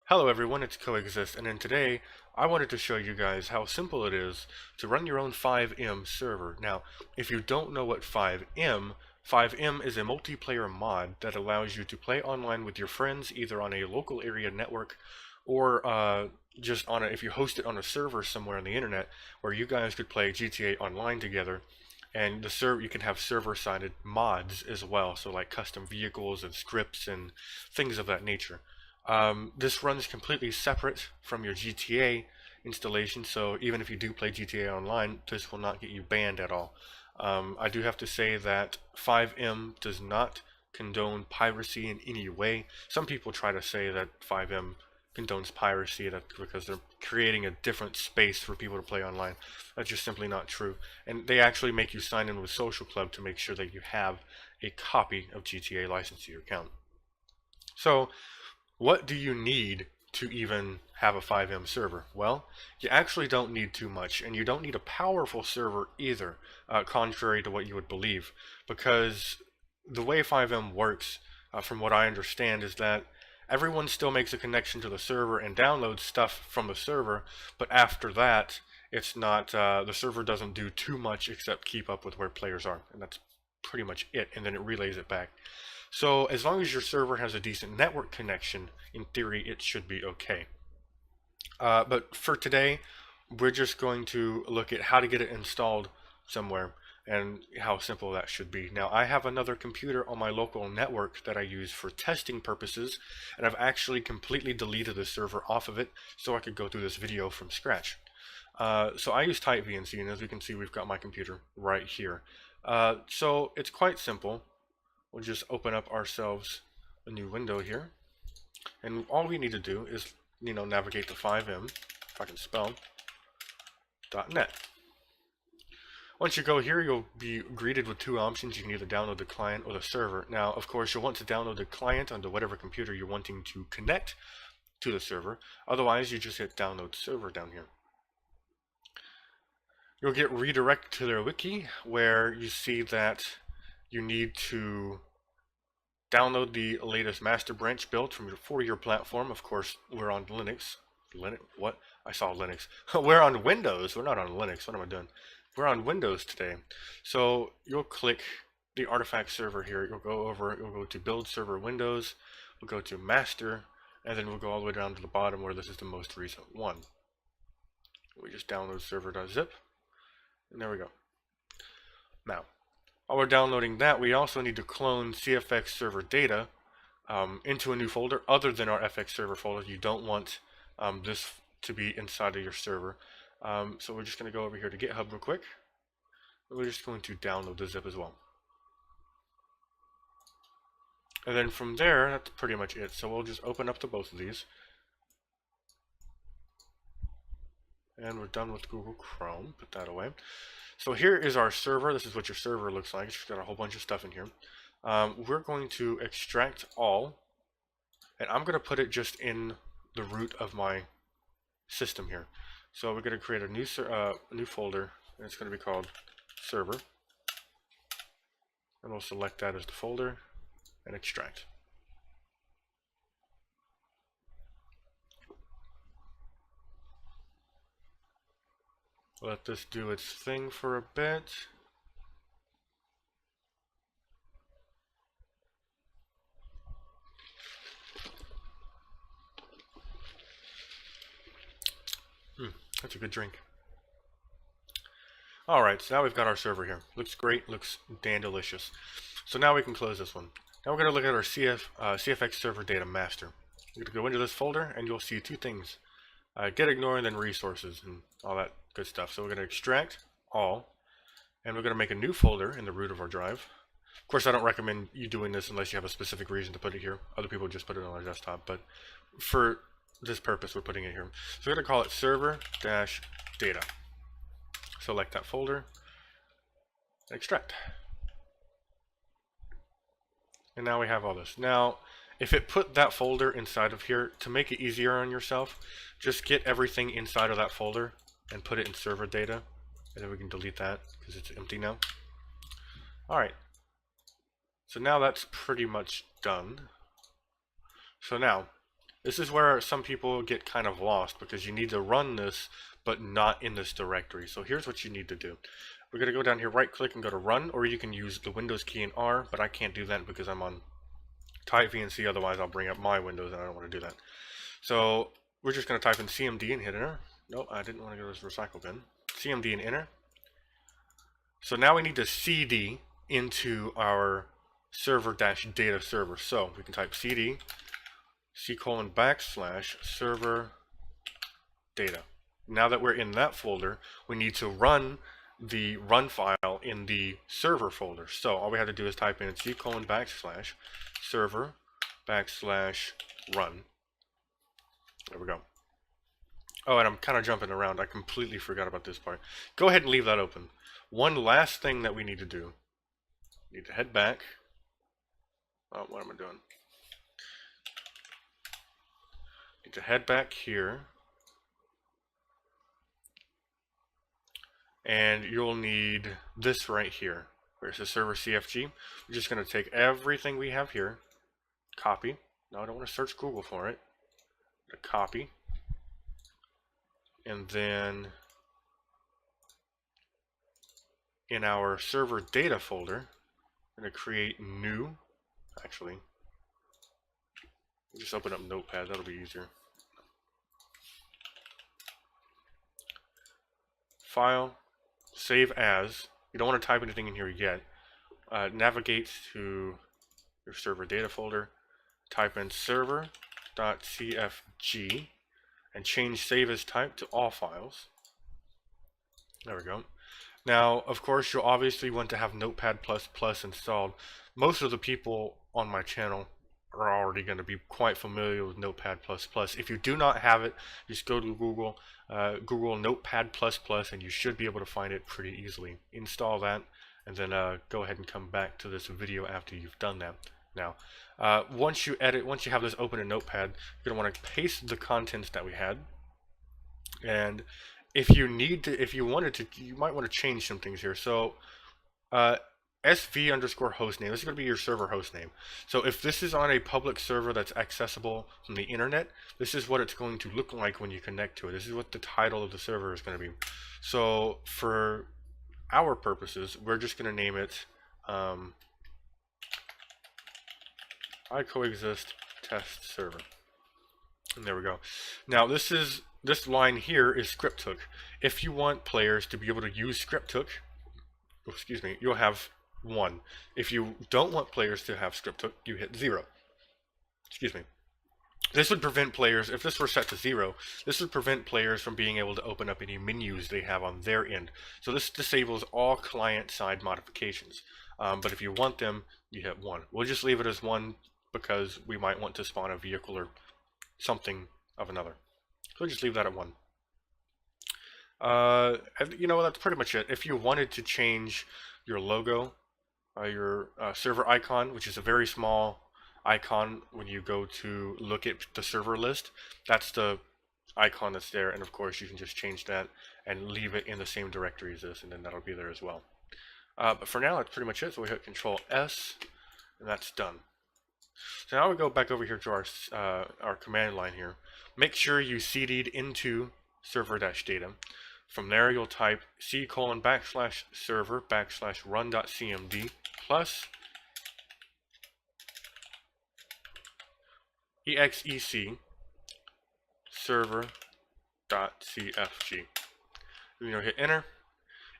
Hello everyone, it's Coexist, and in today I wanted to show you guys how simple it is to run your own FiveM server. Now, if you don't know what FiveM is a multiplayer mod that allows you to play online with your friends either on a local area network or just on if you host it on a server somewhere on the internet where you guys could play GTA Online together. And the server, you can have server-sided mods as well, so like custom vehicles and scripts and things of that nature. This runs completely separate from your GTA installation, so even if you do play GTA Online, this will not get you banned at all. I do have to say that FiveM does not condone piracy in any way. Some people try to say that FiveM condones piracy because they're creating a different space for people to play online. That's just simply not true. And they actually make you sign in with Social Club to make sure that you have a copy of GTA license to your account. So, what do you need to even have a FiveM server? Well, you actually don't need too much, and you don't need a powerful server either, contrary to what you would believe, because the way FiveM works, from what I understand, is that everyone still makes a connection to the server and downloads stuff from the server, but after that, it's not, the server doesn't do too much except keep up with where players are, and that's pretty much it, and then it relays it back. So as long as your server has a decent network connection, in theory it should be okay. But for today, we're just going to look at how to get it installed somewhere and how simple that should be. Now, I have another computer on my local network that I use for testing purposes, and I've actually completely deleted the server off of it so I could go through this video from scratch. So I use TypeVNC, and as you can see, we've got my computer right here. So it's quite simple. We'll just open up ourselves a new window here, and all we need to do is, navigate to FiveM, if I can spell, .net. Once you go here, you'll be greeted with two options. You can either download the client or the server. Now, of course, you'll want to download the client onto whatever computer you're wanting to connect to the server. Otherwise, you just hit download server down here. You'll get redirected to their wiki, where you see that you need to download the latest master branch build for your platform. Of course, we're on Linux. What? I saw Linux. We're on Windows. We're not on Linux. What am I doing? We're on Windows today. So you'll click the artifact server here. You'll go to build server Windows. We'll go to master, and then we'll go all the way down to the bottom where this is the most recent one. We just download server.zip, and there we go. Now, while we're downloading that, we also need to clone CFX server data into a new folder other than our FX server folder. You don't want this to be inside of your server. So we're just going to go over here to GitHub real quick. We're just going to download the zip as well. And then from there, that's pretty much it. So we'll just open up to both of these. And we're done with Google Chrome. Put that away. So here is our server. This is what your server looks like. It's got a whole bunch of stuff in here. We're going to extract all, and I'm going to put it just in the root of my system here. So we're going to create a new folder, and it's going to be called server. And we'll select that as the folder and extract. Let this do its thing for a bit. That's a good drink. Alright, so now we've got our server here. Looks great, looks delicious. So now we can close this one. Now we're going to look at our CFX server data master. You're going to go into this folder, and you'll see two things. Get, ignore, and then resources, and all that good stuff. So we're going to extract all, and we're going to make a new folder in the root of our drive. Of course, I don't recommend you doing this unless you have a specific reason to put it here. Other people just put it on their desktop, but for this purpose, we're putting it here. So we're going to call it server-data. Select that folder, extract. And now we have all this. Now, if it put that folder inside of here, to make it easier on yourself, just get everything inside of that folder and put it in server data, and then we can delete that because it's empty now. Alright, so now that's pretty much done. So now, This is where some people get kind of lost because you need to run this, but not in this directory. So here's what you need to do. We're going to go down here, right click and go to run, or you can use the Windows key and R, but I can't do that because I'm on type VNC, otherwise I'll bring up my Windows and I don't want to do that. So we're just going to type in CMD and hit enter. Nope, I didn't want to go to this recycle bin. CMD and enter. So now we need to CD into our server-data server. So we can type CD :/server data. Now that we're in that folder, we need to run the run file in the server folder. So all we have to do is type in :/server/run. There we go. Oh, and I'm kind of jumping around. I completely forgot about this part. Go ahead and leave that open. One last thing that we need to do. We need to head back. Oh, what am I doing? Need to head back here. And you'll need this right here, where it says server CFG. We're just going to take everything we have here, copy. No, I don't want to search Google for it. Copy. And then in our server data folder, I'm going to create new. Actually, just open up Notepad, that'll be easier. File, save as. You don't want to type anything in here yet. Navigate to your server data folder, type in server.cfg, and change save as type to all files. There we go. Now, of course, you'll obviously want to have Notepad++ installed. Most of the people on my channel are already going to be quite familiar with Notepad++. If you do not have it, just go to Google, Google Notepad++, and you should be able to find it pretty easily. Install that, and then go ahead and come back to this video after you've done that. Now, once you have this open in Notepad, you're going to want to paste the contents that we had, and if you wanted to, you might want to change some things here. So, SV_hostname. This is going to be your server hostname. So if this is on a public server that's accessible from the internet, this is what it's going to look like when you connect to it. This is what the title of the server is going to be. So for our purposes, we're just going to name it I coexist test server. And there we go. Now this line here is script hook. If you want players to be able to use script hook, excuse me, you'll have 1. If you don't want players to have script hook, you hit 0. Excuse me. This would prevent players, if this were set to 0, this would prevent players from being able to open up any menus they have on their end. So this disables all client-side modifications. But if you want them, you hit 1. We'll just leave it as 1 because we might want to spawn a vehicle or something of another. So we'll just leave that at 1. You know, that's pretty much it. If you wanted to change your logo, your server icon, which is a very small icon when you go to look at the server list, that's the icon that's there, and of course you can just change that and leave it in the same directory as this, and then that'll be there as well. But for now, that's pretty much it. So we hit Control S, and that's done. So now we go back over here to our command line here. Make sure you CD'd into server-data. From there, you'll type C:/server/run.cmd plus exec server.cfg. Hit enter.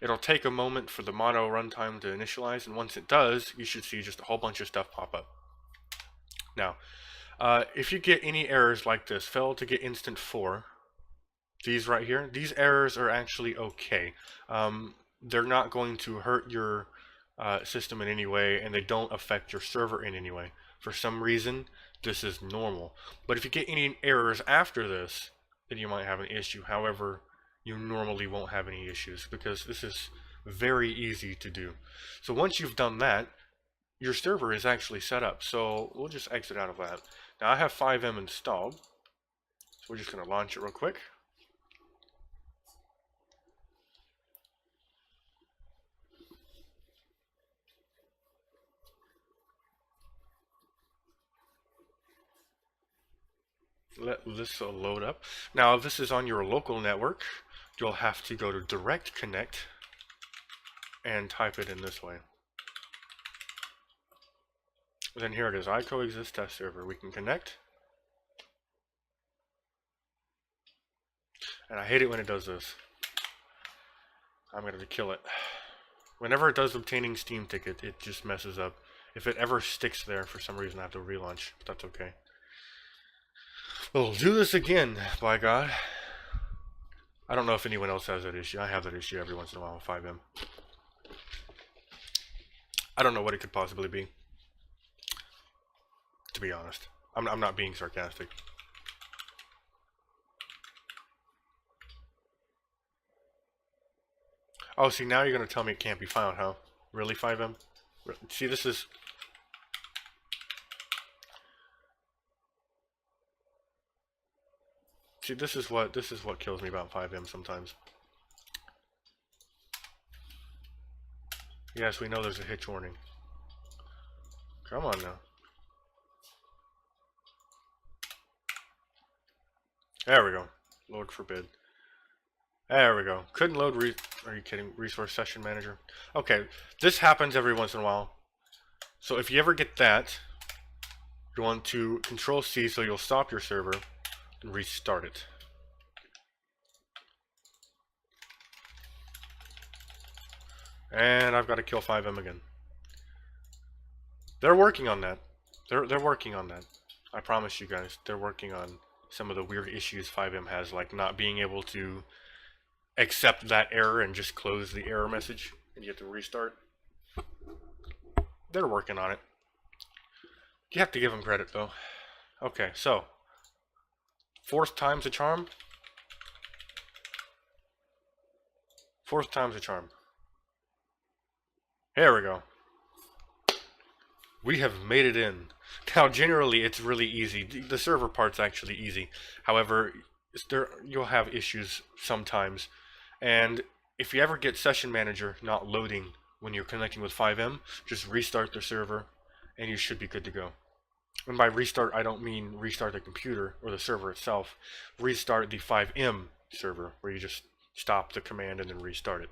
It'll take a moment for the mono runtime to initialize, and once it does, you should see just a whole bunch of stuff pop up. Now, if you get any errors like this, fail to get instant 4, these right here, these errors are actually okay. They're not going to hurt your system in any way, and they don't affect your server in any way. For some reason, this is normal. But if you get any errors after this, then you might have an issue. However, you normally won't have any issues because this is very easy to do. So once you've done that, your server is actually set up. So we'll just exit out of that. Now I have FiveM installed, so we're just going to launch it real quick. let this load up. Now, if this is on your local network, you'll have to go to Direct Connect and type it in this way. And then here it is, I coexist test server. We can connect. And I hate it when it does this. I'm going to kill it. Whenever it does obtaining Steam ticket, it just messes up. If it ever sticks there for some reason, I have to relaunch, but that's okay. We'll do this again, by God. I don't know if anyone else has that issue. I have that issue every once in a while with FiveM. I don't know what it could possibly be, to be honest. I'm not being sarcastic. Oh, see, now you're going to tell me it can't be found, huh? Really, FiveM? See, this is... See, this is what kills me about FiveM sometimes. Yes, we know there's a hitch warning. Come on now. There we go. Lord forbid. There we go. Couldn't load are you kidding? Resource Session Manager. Okay, this happens every once in a while. So if you ever get that, you want to Control C so you'll stop your server and restart it. And I've got to kill FiveM again. They're working on that. They're working on that. I promise you guys, they're working on some of the weird issues FiveM has, like not being able to accept that error and just close the error message and you have to restart. They're working on it. You have to give them credit though. Okay, so fourth time's a charm. Fourth time's a charm. There we go. We have made it in. Now, generally, it's really easy. The server part's actually easy. However, you'll have issues sometimes. And if you ever get Session Manager not loading when you're connecting with FiveM, just restart the server and you should be good to go. And by restart, I don't mean restart the computer or the server itself. Restart the FiveM server, where you just stop the command and then restart it.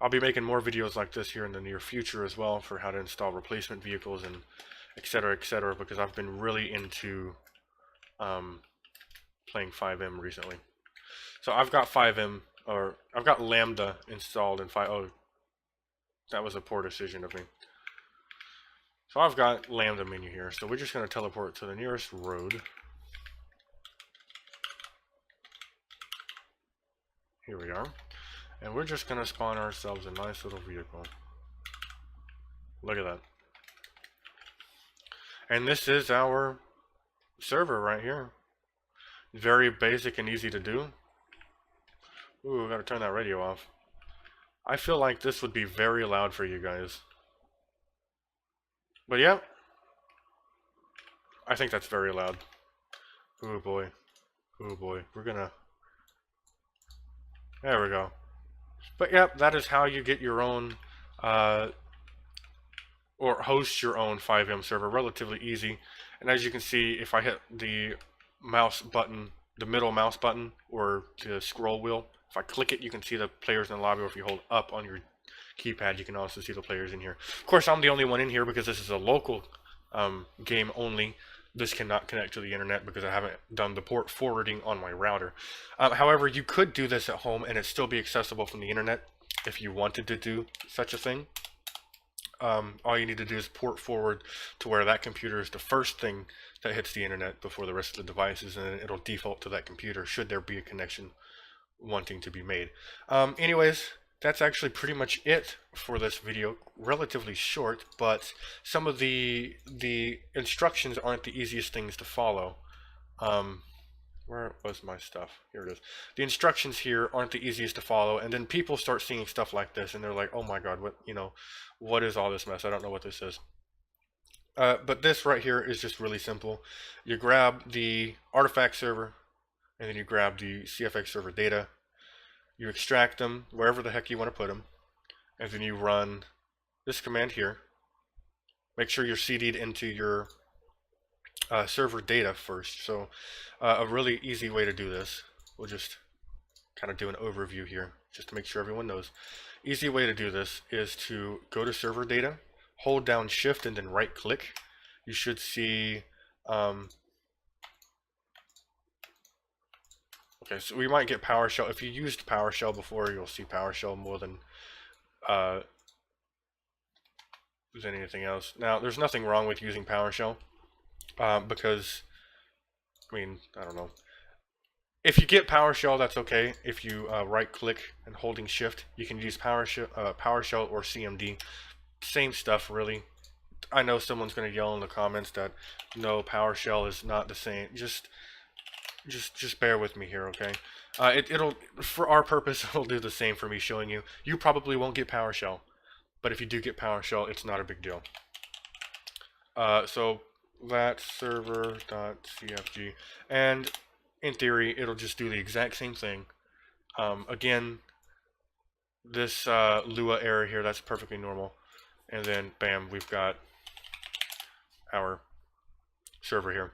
I'll be making more videos like this here in the near future as well for how to install replacement vehicles and etc, because I've been really into playing FiveM recently. So I've got FiveM, or I've got Lambda installed in oh, that was a poor decision of me. So I've got Lambda menu here, so we're just going to teleport to the nearest road. Here we are. And we're just going to spawn ourselves a nice little vehicle. Look at that. And this is our server right here. Very basic and easy to do. Ooh, I gotta turn that radio off. I feel like this would be very loud for you guys. But yeah, I think that's very loud. Oh boy. Oh boy. We're gonna... There we go. But yeah, that is how you get your own, or host your own FiveM server. Relatively easy. And as you can see, if I hit the mouse button, the middle mouse button, or the scroll wheel, if I click it, you can see the players in the lobby, or if you hold up on your keypad, you can also see the players in here. Of course, I'm the only one in here because this is a local game only. This cannot connect to the internet because I haven't done the port forwarding on my router. However, you could do this at home and it still be accessible from the internet if you wanted to do such a thing. All you need to do is port forward to where that computer is the first thing that hits the internet before the rest of the devices, and then it'll default to that computer should there be a connection wanting to be made. Anyways, that's actually pretty much it for this video. Relatively short, but some of the instructions aren't the easiest things to follow. Where was my stuff? Here it is. The instructions here aren't the easiest to follow, and then people start seeing stuff like this and they're like, oh my god, what is all this mess? I don't know what this is. But this right here is just really simple. You grab the artifact server, and then you grab the CFX server data. You extract them wherever the heck you want to put them, and then you run this command here. Make sure you're CD'd into your server data first. So a really easy way to do this, we'll just kind of do an overview here just to make sure everyone knows. Easy way to do this is to go to server data, hold down shift and then right click. You should see okay, so we might get PowerShell. If you used PowerShell before, you'll see PowerShell more than anything else. Now, there's nothing wrong with using PowerShell because, I mean, I don't know. If you get PowerShell, that's okay. If you right-click and holding Shift, you can use PowerShell or CMD. Same stuff, really. I know someone's going to yell in the comments that no, PowerShell is not the same. Just bear with me here, okay? It'll, for our purpose, it'll do the same for me showing you. You probably won't get PowerShell, but if you do get PowerShell, it's not a big deal. So that server.cfg, and in theory, it'll just do the exact same thing. Again, this Lua error here, that's perfectly normal. And then, bam, we've got our server here.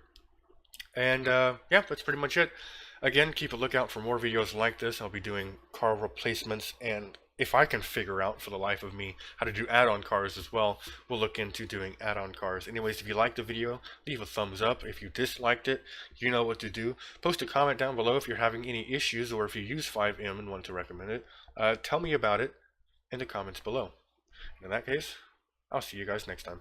And yeah, that's pretty much it. Again, keep a lookout for more videos like this. I'll be doing car replacements, and if I can figure out for the life of me how to do add-on cars as well, we'll look into doing add-on cars. Anyways, if you liked the video, leave a thumbs up. If you disliked it, you know what to do. Post a comment down below if you're having any issues, or if you use FiveM and want to recommend it. Tell me about it in the comments below. In that case, I'll see you guys next time.